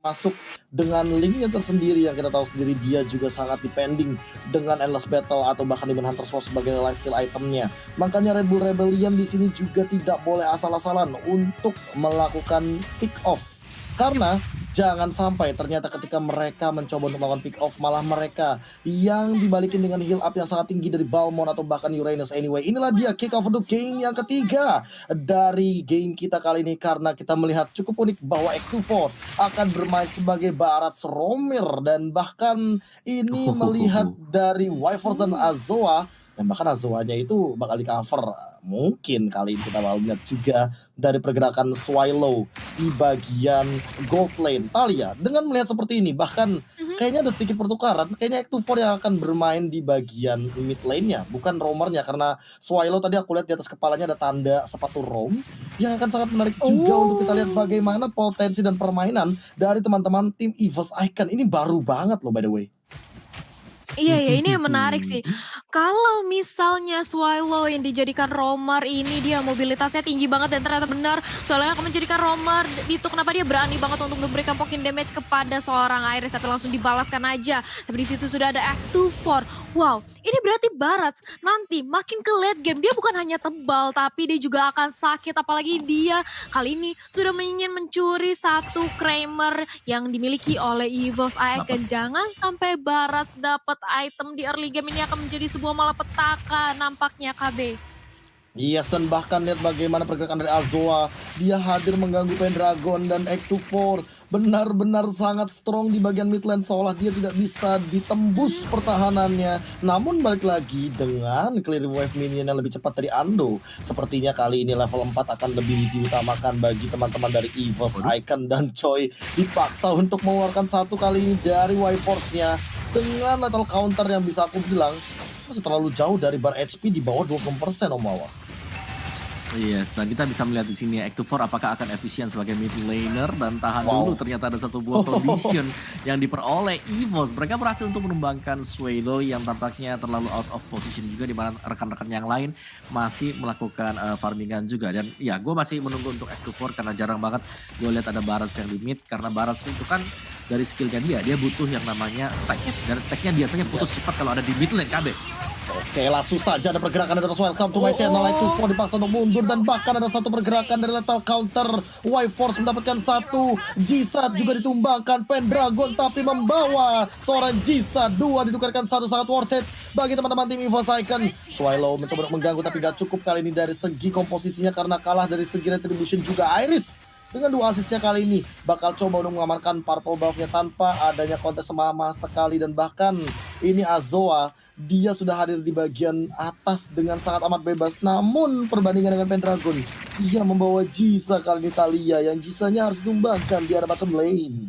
masuk dengan linknya tersendiri yang kita tahu sendiri dia juga sangat depending dengan Endless Battle atau bahkan Demon Hunter Sword sebagai lifesteal itemnya. Makanya Red Bull Rebellion di sini juga tidak boleh asal-asalan untuk melakukan pick off. Karena jangan sampai ternyata ketika mereka mencoba untuk melakukan pick off malah mereka yang dibalikin dengan heal up yang sangat tinggi dari Balmond atau bahkan Uranus. Anyway, inilah dia kick off untuk game yang ketiga dari game kita kali ini, karena kita melihat cukup unik bahwa X24 akan bermain sebagai Barat Romir dan bahkan ini melihat dari Wyvern dan Azoa, dan bahkan Azoanya itu bakal di cover. Mungkin kali ini kita bakal lihat juga dari pergerakan Swallow di bagian gold lane. Talia, dengan melihat seperti ini, bahkan kayaknya ada sedikit pertukaran. Kayaknya X24 yang akan bermain di bagian mid lane-nya, bukan roamernya, karena Swallow tadi aku lihat di atas kepalanya ada tanda sepatu roam yang akan sangat menarik juga untuk kita lihat bagaimana potensi dan permainan dari teman-teman tim EVOS Icon. Ini baru banget loh by the way. Iya ya, ini yang menarik sih. Kalau misalnya Swallow yang dijadikan roamer ini dia mobilitasnya tinggi banget dan ternyata benar Swallow akan menjadikan roamer, itu kenapa dia berani banget untuk memberikan poking damage kepada seorang Iris tapi langsung dibalaskan aja. Tapi di situ sudah ada X24. Wow, ini berarti Barat nanti makin ke late game dia bukan hanya tebal tapi dia juga akan sakit, apalagi dia kali ini sudah ingin mencuri satu Kramer yang dimiliki oleh EVOS Icon. Jangan sampai Barat dapat item di early game ini akan menjadi sebuah malapetaka nampaknya KB. Yes, dan bahkan lihat bagaimana pergerakan dari Azoa. Dia hadir mengganggu Pendragon dan X24 benar-benar sangat strong di bagian mid lane, seolah dia tidak bisa ditembus pertahanannya. Namun balik lagi dengan clearing wave minion yang lebih cepat dari Ando. Sepertinya kali ini level 4 akan lebih diutamakan bagi teman-teman dari EVOS Icon, dan Choi dipaksa untuk mengeluarkan satu kali ini dari Y-Force-nya dengan lethal counter yang bisa aku bilang masih terlalu jauh dari bar HP di bawah 20% Om Mawar. Yes, dan kita bisa melihat di sini X24 apakah akan efisien sebagai mid laner dan tahan dulu. Ternyata ada satu buah condition yang diperoleh EVOS. Mereka berhasil untuk menumbangkan Swallow yang tampaknya terlalu out of position juga, di mana rekan-rekan yang lain masih melakukan farmingan juga. Dan ya, gue masih menunggu untuk X24 karena jarang banget gue lihat ada Barat yang di mid, karena Barat itu kan dari skillnya dia butuh yang namanya stack, dan stacknya biasanya putus cepat kalau ada di mid lane KB. Oke, langsung saja ada pergerakan dari Welcome to my channel. X24 dipaksa untuk mundur, dan bahkan ada satu pergerakan dari lethal counter. Y-Force mendapatkan satu. G-Sat juga ditumbangkan. Pendragon tapi membawa seorang G-Sat. Dua ditukarkan satu, sangat worth it bagi teman-teman tim EVOS Icon. Swallow mencoba untuk mengganggu tapi gak cukup kali ini dari segi komposisinya, karena kalah dari segi retribution juga. Iris dengan dua asisnya kali ini bakal coba untuk mengamankan purple buff-nya tanpa adanya kontes sama sekali. Dan bahkan ini Azoa, dia sudah hadir di bagian atas dengan sangat amat bebas. Namun perbandingan dengan Pendragon, dia membawa Jisa kali ini. Talia yang Jisanya harus ditumbangkan di area bottom lane.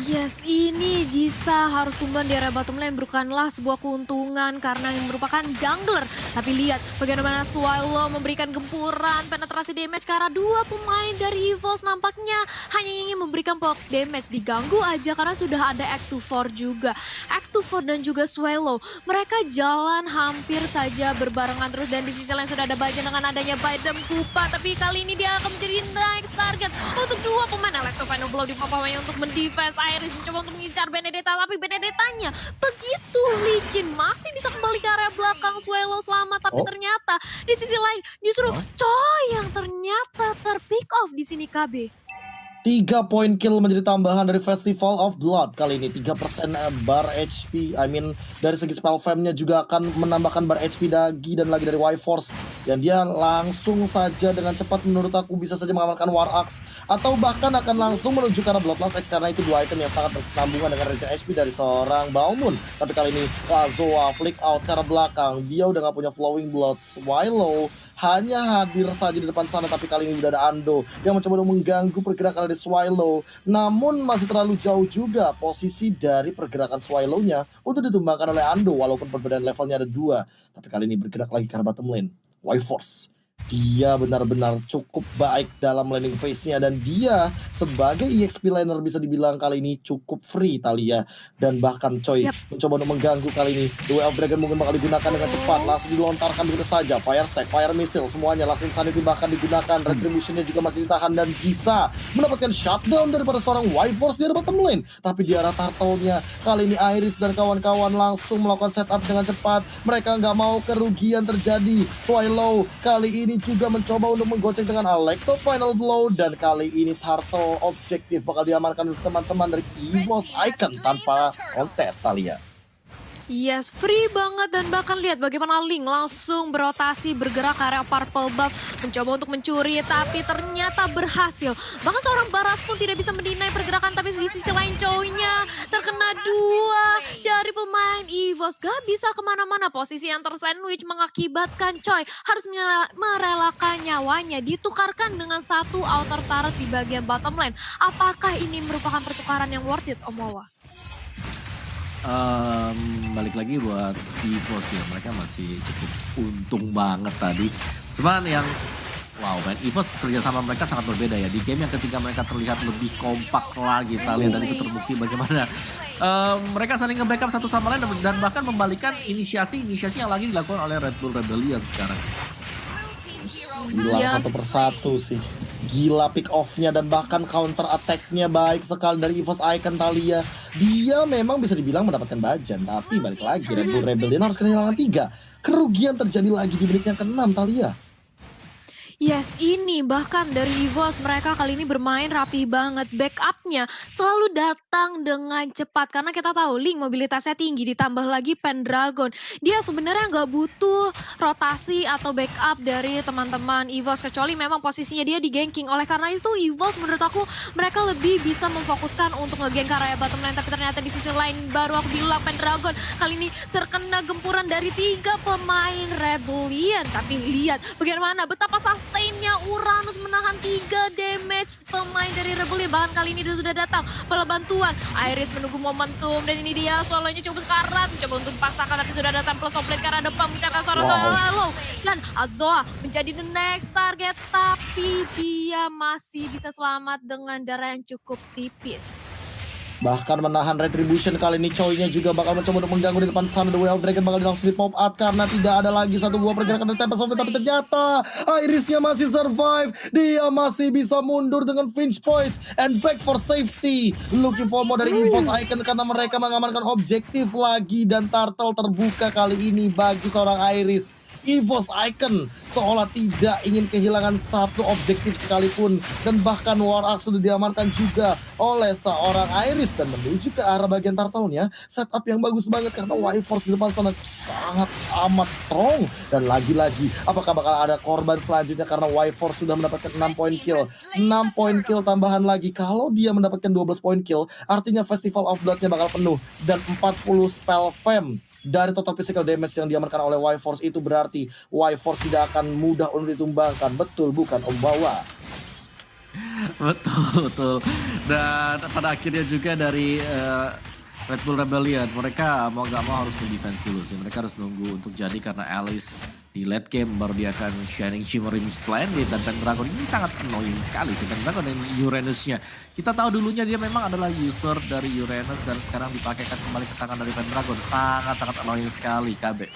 Yes, ini Jisa harus tumbang di area bottom lane, bukanlah sebuah keuntungan karena yang merupakan jungler. Tapi lihat bagaimana Swallow memberikan gempuran penetrasi damage ke arah dua pemain dari EVOS. Nampaknya hanya ingin memberikan poke damage, diganggu aja karena sudah ada X24 juga. X24 dan juga Swallow, mereka jalan hampir saja berbarengan terus, dan di sisi lain sudah ada Bajan dengan adanya Baidem Kupa. Tapi kali ini dia akan menjadi next target untuk dua pemain. Electro Blow di papawanya untuk mendefense. Iris mencoba untuk mengincar Benedetta, tapi Benedettanya begitu licin, masih bisa kembali ke area belakang. Swallow selamat, tapi ternyata di sisi lain justru Choi yang ternyata terpick off di sini KB. 3 poin kill menjadi tambahan dari Festival of Blood kali ini. 3% bar HP, dari segi spell fam-nya juga akan menambahkan bar HP lagi, dan lagi dari Y-Force. Dan dia langsung saja dengan cepat menurut aku bisa saja mengamankan War Axe, atau bahkan akan langsung menuju ke arah Bloodlust X, karena itu dua item yang sangat bersambungan dengan regen HP dari seorang Balmond. Tapi kali ini Azoa flick out ke arah belakang, dia udah gak punya Flowing Blood. Swallow hanya hadir saja di depan sana, tapi kali ini udah ada Ando yang mencoba untuk mengganggu pergerakan dari Swallow. Namun masih terlalu jauh juga posisi dari pergerakan Swallow-nya untuk ditumbangkan oleh Ando, walaupun perbedaan levelnya ada 2. Tapi kali ini bergerak lagi ke arah bottom lane. Y-Force Dia benar-benar cukup baik dalam landing phase-nya dan dia sebagai EXP laner bisa dibilang kali ini cukup free Thalia, dan bahkan Choi Yap. mencoba untuk mengganggu kali ini. The Way of Dragon mungkin bakal digunakan dengan cepat, langsung dilontarkan begitu saja. Fire Stack, Fire Missile, semuanya Last Insanity bahkan digunakan. Retribution-nya juga masih ditahan dan Jisa mendapatkan shutdown daripada seorang White Force di bottom lane. Tapi di arah turtle-nya kali ini Iris dan kawan-kawan langsung melakukan setup dengan cepat. Mereka nggak mau kerugian terjadi. Swallow kali ini juga mencoba untuk menggocek dengan Alecto Final Blow, dan kali ini Turtle objektif bakal diamankan oleh teman-teman dari EVOS Icon tanpa kontes Thalia. Yes, free banget, dan bahkan lihat bagaimana Link langsung berotasi bergerak ke area purple buff mencoba untuk mencuri, tapi ternyata berhasil. Bahkan seorang Baras pun tidak bisa mendinai pergerakan, tapi di sisi lain Choi-nya terkena 2 dari pemain EVOS. Gak bisa kemana-mana, posisi yang tersandwich mengakibatkan Choi harus merelakan nyawanya, ditukarkan dengan satu outer turret di bagian bottom lane. Apakah ini merupakan pertukaran yang worth it, Om Wawa? Balik lagi buat EVOS ya, mereka masih cukup untung banget tadi. Cuman yang wow, man, EVOS kerjasama mereka sangat berbeda ya. Di game yang ketika mereka terlihat lebih kompak lagi, kita lihat dan itu terbukti bagaimana mereka saling nge-backup satu sama lain dan bahkan membalikan inisiasi yang lagi dilakukan oleh Red Bull Rebellion sekarang. Hilang satu persatu sih. Gila pick off-nya dan bahkan counter attack-nya baik sekali dari EVOS Icon Thalia. Dia memang bisa dibilang mendapatkan bajan, tapi balik lagi Red Bull Rebellion harus kehilangan 3. Kerugian terjadi lagi di menit yang ke-6 Thalia. Yes, ini bahkan dari EVOS mereka kali ini bermain rapi banget. Backupnya selalu datang dengan cepat karena kita tahu Link mobilitasnya tinggi, ditambah lagi Pendragon. Dia sebenarnya nggak butuh rotasi atau backup dari teman-teman EVOS, kecuali memang posisinya dia di ganking. Oleh karena itu EVOS menurut aku mereka lebih bisa memfokuskan untuk nge-gank area bottom lane. Tapi ternyata di sisi lain baru aku bilang Pendragon kali ini terkena gempuran dari 3 pemain Rebellion. Tapi lihat bagaimana betapa sustainnya Uranus menahan 3 damage pemain dari Rebellion. Bahkan kali ini dia sudah datang bala bantuan. Iris menunggu momentum dan ini dia Swallow-nya cukup sekarat, mencoba untuk dipasangkan tapi sudah datang plus offlane karena depan mencatat Swallow. Dan Azoa menjadi the next target, tapi dia masih bisa selamat dengan darah yang cukup tipis. Bahkan menahan Retribution kali ini Choi-nya juga bakal mencoba untuk mengganggu di depan sana. The Way of Dragon bakal langsung di pop out karena tidak ada lagi satu buah pergerakan dari Tempest of Fate. Tapi ternyata Iris-nya masih survive. Dia masih bisa mundur dengan Finch Poise and back for safety. Looking for more dari EVOS Icon karena mereka mengamankan objektif lagi. Dan Turtle terbuka kali ini bagi seorang Iris. EVOS Icon seolah tidak ingin kehilangan satu objektif sekalipun, dan bahkan War Axe sudah diamankan juga oleh seorang Iris dan menuju ke arah bagian turtle-nya. Setup yang bagus banget karena White Force di depan sana sangat amat strong, dan lagi-lagi apakah bakal ada korban selanjutnya karena White Force sudah mendapatkan 6 poin kill. 6 poin kill tambahan lagi, kalau dia mendapatkan 12 poin kill artinya Festival of Blood-nya bakal penuh, dan 40 spell fam dari total physical damage yang diamankan oleh White Force itu berarti White Force tidak akan mudah untuk ditumbangkan. Betul bukan Om Wawa? Betul. Dan pada akhirnya juga dari Red Bull Rebellion, mereka mau gak mau harus mendefense dulu sih. Mereka harus nunggu untuk jadi karena Alice di late game baru dia akan Shining Shimmering Splendid, dan Pendragon ini sangat annoying sekali sih. Pendragon dan Uranus-nya. Kita tahu dulunya dia memang adalah user dari Uranus dan sekarang dipakaikan kembali ke tangan dari Pendragon. Sangat-sangat annoying sekali KB.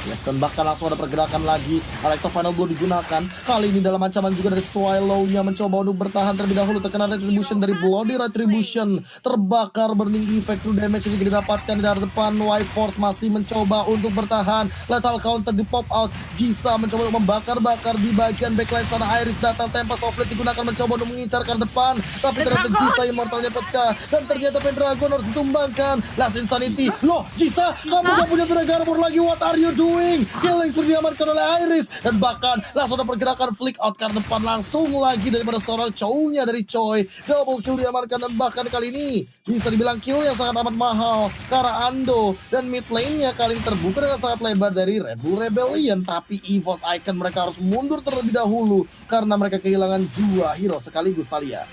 Yes, dan bahkan langsung ada pergerakan lagi. Alecto Final Blow digunakan. Kali ini dalam ancaman juga dari Swallow-nya mencoba untuk bertahan terlebih dahulu. Terkena Retribution dari Bloody Retribution. Terbakar Burning Effect, true damage juga didapatkan di arah depan. White Force masih mencoba untuk bertahan. Lethal counter di pop out. Jisa mencoba untuk membakar-bakar di bagian backline sana. Iris datang, Tempest of Fate digunakan mencoba untuk mengincar ke depan. Tapi ternyata Jisa Immortalnya pecah. Dan ternyata Pendragon harus ditumbangkan. Last Insanity. Loh, Jisa, kamu gak punya tenaga armor lagi. What are you doing? Killing seperti diamankan oleh Iris, dan bahkan langsung ada pergerakan flick out karena depan langsung lagi daripada seorang Chou-nya dari Choi. Double kill diamankan, dan bahkan kali ini bisa dibilang kill yang sangat amat mahal karena Ando, dan mid lane-nya kali ini terbuka dengan sangat lebar dari Red Bull Rebellion. Tapi EVOS Icon mereka harus mundur terlebih dahulu karena mereka kehilangan 2 hero sekaligus Thalia.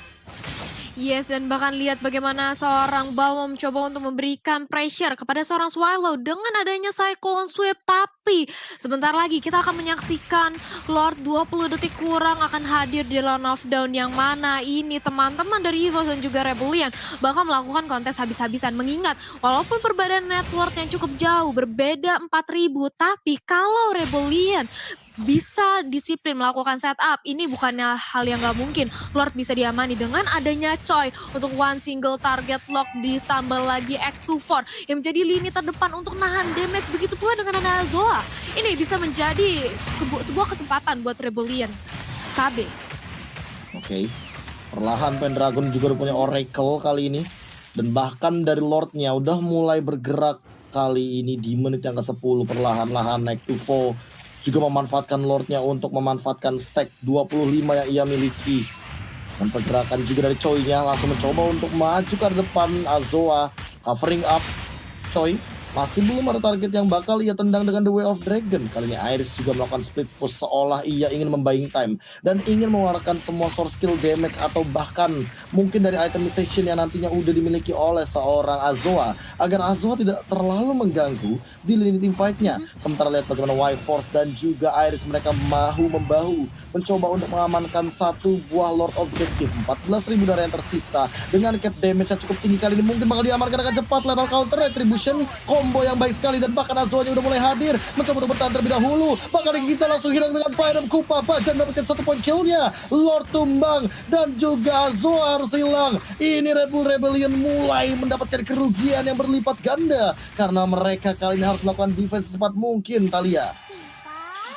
Yes, dan bahkan lihat bagaimana seorang Bao mencoba untuk memberikan pressure kepada seorang Swallow dengan adanya Cyclone Sweep. Tapi sebentar lagi kita akan menyaksikan Lord 20 detik kurang akan hadir di Lone of Dawn, yang mana ini teman-teman dari EVOS dan juga Rebellion bahkan melakukan kontes habis-habisan. Mengingat walaupun perbedaan network yang cukup jauh, berbeda 4.000, tapi kalau Rebellion bisa disiplin melakukan setup, ini bukannya hal yang nggak mungkin. Lord bisa diamani dengan adanya Choi untuk one single target lock, ditambah lagi Act 2-4 yang menjadi lini terdepan untuk nahan damage. Begitu pula dengan ada Zoa. Ini bisa menjadi sebuah kesempatan buat Rebellion KB. Oke. Perlahan Pendragon juga udah punya Oracle kali ini. Dan bahkan dari Lordnya udah mulai bergerak kali ini di menit yang ke-10. Perlahan-lahan naik to 4. Juga memanfaatkan Lordnya untuk memanfaatkan stack 25 yang ia miliki. Dan pergerakan juga dari Choi-nya langsung mencoba untuk maju ke depan. Azoa covering up. Choi masih belum ada target yang bakal ia tendang dengan The Way of Dragon. Kali ini Iris juga melakukan split push seolah ia ingin membuying time dan ingin mengeluarkan semua source skill damage atau bahkan mungkin dari itemization yang nantinya udah dimiliki oleh seorang Azoa, agar Azoa tidak terlalu mengganggu di lini team fight-nya. Sementara lihat bagaimana Y-Force dan juga Iris mereka bahu-membahu mencoba untuk mengamankan satu buah Lord Objective. 14.000 darah yang tersisa dengan cap damage yang cukup tinggi kali ini mungkin bakal diamankan dengan cepat. Lethal counter retribution, combo yang baik sekali, dan bahkan Azoa udah mulai hadir mencoba untuk bertahan terlebih dahulu. Bahkan kita langsung hilang dengan Pyram Kupa. Bajan mendapatkan 1 poin killnya, Lord tumbang dan juga Azoa harus hilang. Ini Red Bull Rebellion mulai mendapatkan kerugian yang berlipat ganda karena mereka kali ini harus melakukan defense secepat mungkin, Talia.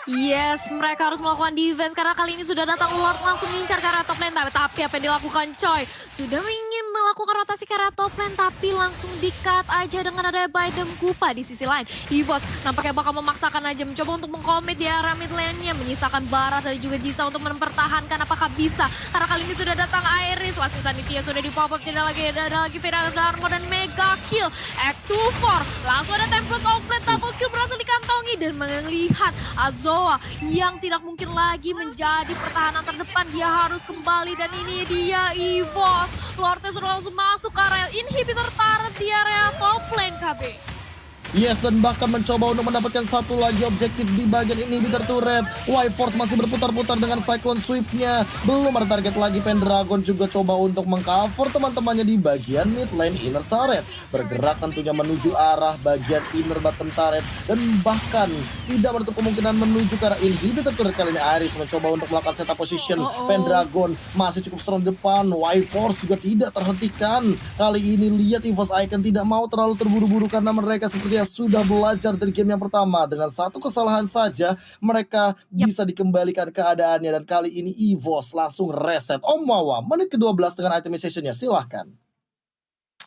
Yes, mereka harus melakukan defense karena kali ini sudah datang Lord langsung mengincar ke arah top lane. Tapi apa yang dilakukan Choi? Sudah ingin melakukan rotasi ke arah top lane, tapi langsung di-cut aja dengan ada Bidem Kupa di sisi lain. EVOS nampaknya bakal memaksakan aja mencoba untuk mengkomit di arah mid lane-nya, menyisakan Barat dan juga Jisa untuk mempertahankan. Apakah bisa? Karena kali ini sudah datang Iris, Last Sanity sudah di-pop up, tidak lagi ada lagi Vera Garmo dan Mega Kill. Act 2-4, langsung ada Template Outlet, double kill berhasil dikantongi dan melihat Azoa yang tidak mungkin lagi menjadi pertahanan terdepan, dia harus kembali dan ini dia EVOS. Lordnya sudah langsung masuk ke area inhibitor turret di area top lane KB. Yes, dan bahkan mencoba untuk mendapatkan satu lagi objektif di bagian inhibitor turret. Y-Force masih berputar-putar dengan Cyclone Sweep-nya. Belum ada target lagi. Pendragon juga coba untuk mengcover teman-temannya di bagian mid lane inner turret. Bergerak tentunya menuju arah bagian inner bottom turret. Dan bahkan tidak menutup kemungkinan menuju ke arah inhibitor turret. Kali ini Iris mencoba untuk melakukan setup position. Pendragon masih cukup strong depan. Y-Force juga tidak terhentikan. Kali ini lihat EVOS Icon tidak mau terlalu terburu-buru karena mereka seperti sudah belajar dari game yang pertama. Dengan satu kesalahan saja mereka bisa dikembalikan keadaannya, dan kali ini EVOS langsung reset. Om Wawa menit ke-12 dengan itemization-nya, silahkan.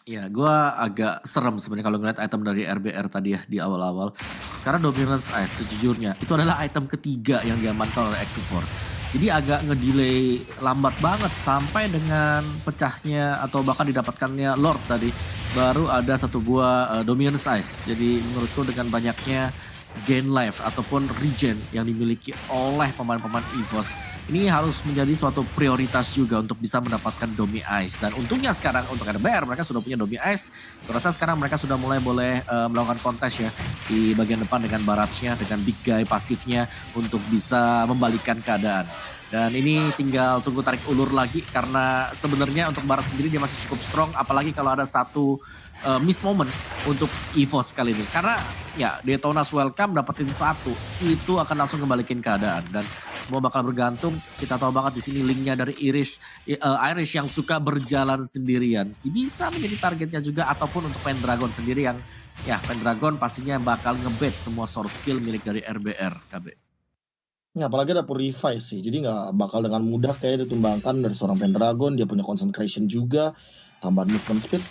Ya, gue agak serem sebenarnya kalau ngeliat item dari RBR tadi ya di awal-awal. Karena Dominance Ice sejujurnya itu adalah item ketiga yang diamankan oleh Active 4. Jadi agak ngedelay lambat banget sampai dengan pecahnya atau bahkan didapatkannya Lord tadi. Baru ada satu buah Dominance Ice. Jadi menurutku dengan banyaknya gain life ataupun regen yang dimiliki oleh pemain-pemain EVOS, ini harus menjadi suatu prioritas juga untuk bisa mendapatkan Domi Ice. Dan untungnya sekarang untuk RBR mereka sudah punya Domi Ice. Kurasa sekarang mereka sudah mulai boleh melakukan kontes ya di bagian depan dengan Barrage-nya, dengan big guy pasifnya untuk bisa membalikan keadaan. Dan ini tinggal tunggu tarik ulur lagi karena sebenarnya untuk Barat sendiri dia masih cukup strong, apalagi kalau ada satu miss moment untuk EVOS kali ini. Karena ya Detona's Welcome dapetin satu, itu akan langsung kembalikan keadaan. Dan semua bakal bergantung, kita tahu banget di sini linknya dari Iris yang suka berjalan sendirian. Bisa menjadi targetnya juga, ataupun untuk Pendragon sendiri yang ya Pendragon pastinya bakal ngebet semua source skill milik dari RBR KB. Ya, apalagi ada Purify sih, jadi nggak bakal dengan mudah kayak ditumbangkan dari seorang Pendragon. Dia punya concentration juga, tambahan movement speed.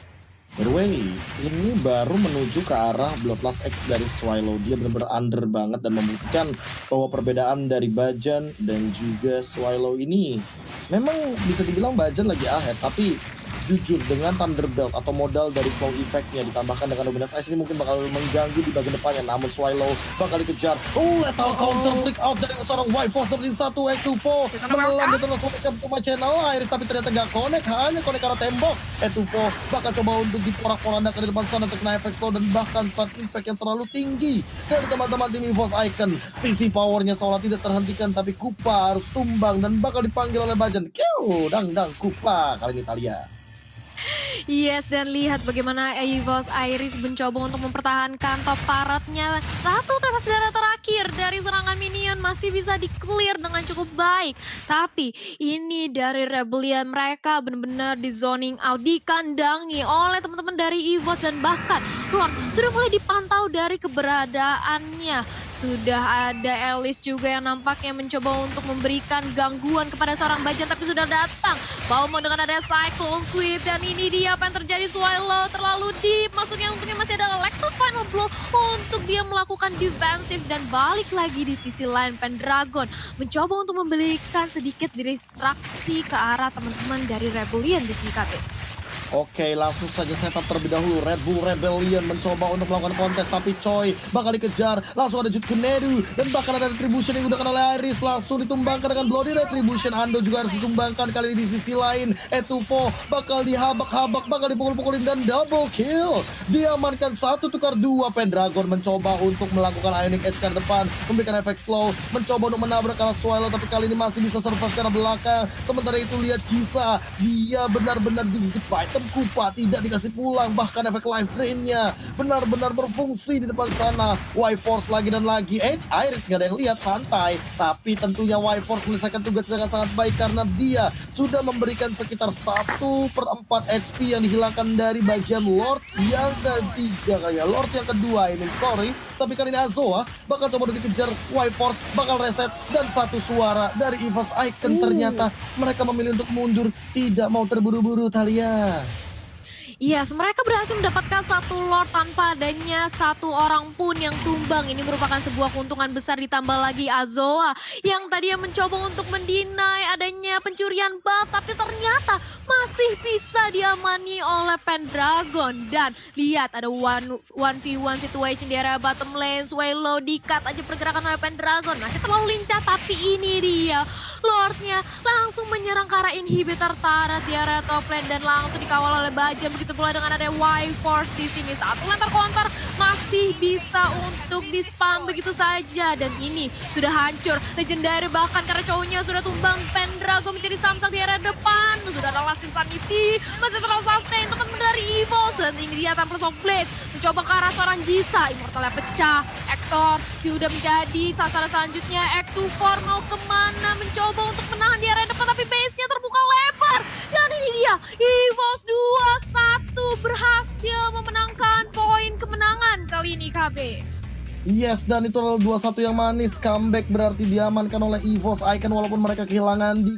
By the way, ini baru menuju ke arah Bloodlust X dari Swallow. Dia benar-benar under banget dan membuktikan bahwa perbedaan dari Bajan dan juga Swallow ini memang bisa dibilang Bajan lagi ahead, tapi Jujur dengan Thunderbelt atau modal dari slow effect-nya ditambahkan dengan Dominance Ice ini mungkin bakal mengganggu di bagian depannya. Namun Swallow bakal dikejar. Lethal counter flick out dari seorang White Force dapetin satu X2 menelan di tengah Puma Channel Iris tapi ternyata gak connect, hanya connect karena tembok. X2 bakal coba untuk diporak-porandakan di depan sana terkena efek slow dan bahkan stun impact yang terlalu tinggi dari teman-teman tim EVOS Icon. Sisi powernya seolah tidak terhentikan tapi Kupa harus tumbang dan bakal dipanggil oleh Bajan. Kiu, dang Kupa kali ini Talia. Yes, dan lihat bagaimana EVOS Iris mencoba untuk mempertahankan top turretnya. Satu tetes darah terakhir dari serangan minion masih bisa di-clear dengan cukup baik. Tapi ini dari Rebellion, mereka benar-benar di zoning out, dikandangi oleh teman-teman dari EVOS dan bahkan Lord sudah mulai dipantau dari keberadaannya. Sudah ada Alice juga yang nampaknya mencoba untuk memberikan gangguan kepada seorang Bajan tapi sudah datang. Baumo dengan ada Cyclone Sweep dan ini dia apa yang terjadi. Swallow terlalu deep, maksudnya untungnya masih ada Electro Final Blow untuk dia melakukan defensif dan balik lagi di sisi lain Pendragon mencoba untuk memberikan sedikit distraksi ke arah teman-teman dari Rebellion di sini KT. Oke, langsung saja setup terlebih dahulu. Red Bull Rebellion mencoba untuk melakukan kontes tapi Choi bakal dikejar. Langsung ada Jude Kunedu dan bahkan ada Retribution yang digunakan oleh Iris. Langsung ditumbangkan dengan Bloody Retribution. Ando juga harus ditumbangkan kali ini di sisi lain. Etufo bakal dihabak-habak, bakal dipukul-pukulin dan double kill. Diamankan 1 tukar 2. Pendragon mencoba untuk melakukan Ionic Edge ke depan, memberikan efek slow, mencoba untuk menabrak arah Swallow tapi kali ini masih bisa survive ke arah belakang. Sementara itu lihat Jisa, dia benar-benar digigit item Kupa, tidak dikasih pulang, bahkan efek life drain-nya benar-benar berfungsi di depan sana. Y-Force lagi dan lagi, Iris nggak ada yang lihat, santai. Tapi tentunya Y-Force menyelesaikan tugas dengan sangat baik karena dia sudah memberikan sekitar 1/4 HP yang dihilangkan dari bagian Lord yang ketiga kali ya. Lord yang kedua ini, sorry. Tapi kali ini Azoa bakal coba dikejar, Y-Force bakal reset dan satu suara dari EVOS Icon. Ternyata mereka memilih untuk mundur, tidak mau terburu-buru Talia. Yes, mereka berhasil mendapatkan 1 Lord tanpa adanya 1 orang pun yang tumbang. Ini merupakan sebuah keuntungan besar ditambah lagi Azoa yang tadinya mencoba untuk mendinai adanya pencurian buff tapi ternyata masih bisa diamani oleh Pendragon. Dan lihat ada 1v1 situation di area bottom lane. Swallow di-cut aja pergerakan oleh Pendragon. Masih terlalu lincah tapi ini dia Lordnya langsung menyerang ke arah inhibitor turret di area top lane dan langsung dikawal oleh Bajam. Begitu pula dengan ada Y-Force di sini. Satu lempar counter masih bisa untuk di-spam begitu saja dan ini sudah hancur. Legendary bahkan karena cowoknya sudah tumbang. Pendragon menjadi samsak di area depan. Sudah ada Last Insanity, masih terlalu sustain teman-teman dari EVOS dan ini dia Templars of Blade mencoba ke arah seorang Jisa. Immortalnya pecah. Hector sudah menjadi sasaran selanjutnya. X2 mau kemana? Mencoba untuk menahan di area depan tapi base-nya terbuka lebar. Dan ini dia EVOS 2-1 berhasil memenangkan poin kemenangan kali ini KB. Yes, dan itu adalah 2-1 yang manis. Comeback berarti diamankan oleh EVOS Icon walaupun mereka kehilangan di